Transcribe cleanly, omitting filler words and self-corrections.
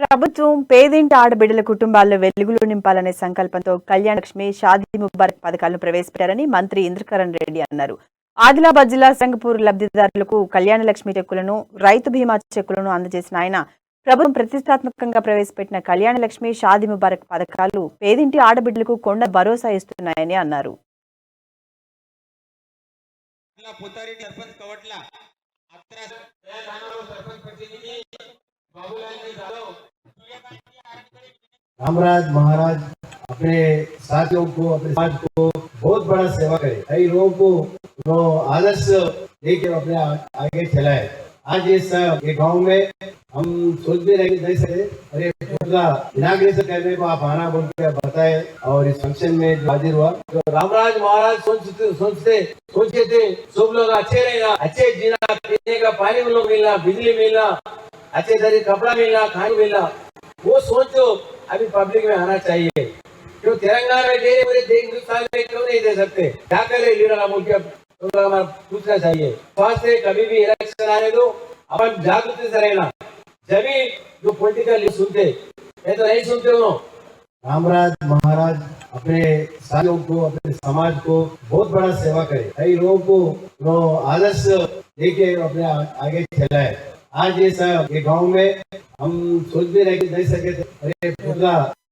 ప్రభుత్వం పేదింటి ఆడబిడ్డల కుటుంబాల్లో వెలుగులు నింపాలనే సంకల్పంతో కళ్యాణ లక్ష్మి, షాదీ ముబారక్ పథకాలను ప్రవేశపెట్టారని మంత్రి ఇంద్రకరణ్ రెడ్డి అన్నారు. ఆదిలాబాద్ జిల్లా సంగపూర్ లబ్ధిదారులకు కళ్యాణ లక్ష్మి చెక్కులను, రైతు బీమా చెక్కులను అందజేసిన ఆయన ప్రభుత్వం ప్రతిష్టాత్మకంగా ప్రవేశపెట్టిన కళ్యాణ లక్ష్మి, షాదీ ముబారక్ పథకాలు పేదింటి ఆడబిడ్డలకు కొండ భరోసా ఇస్తున్నాయని అన్నారు. रामराज महाराज अपने साथियों को, अपने समाज को बहुत बड़ा सेवा करे, कई लोगों को आदर्श लेके अपने आगे चलाए। आज ये गांव में हम सोच भी नहीं सकते, अरे पूरा इनाग्रेशन करने को आप आना बोल के बताए और इस फंक्शन में जो हाजिर हुआ, तो रामराज महाराज सोचते थे सब लोग अच्छे रहेगा, अच्छे जीना, पीने का पानी में लोग मिलना, बिजली मिलना, अच्छे तरीके कपड़ा मिलना, खाने मिलना, वो सोच तो अभी पब्लिक में आना चाहिए। क्यों तेलंगाना में दे पूरे देश हिंदुस्तान में क्यों नहीं दे सकते? क्या करे लीडर बोल के हमारा पूछना चाहिए। स्वास्थ्य कभी भी इलेक्शन आने दो, अपन जागृति से रहना, जब जो पॉलिटिकल सुनते ये तो नहीं सुनते हो। रामराज महाराज अपने साथियों को, अपने समाज को बहुत बड़ा सेवा करे, कई लोगों को आदर्श लेके अपने आगे चलाए। आज ये गांव में हम सोच भी नहीं सके, अरे पूरा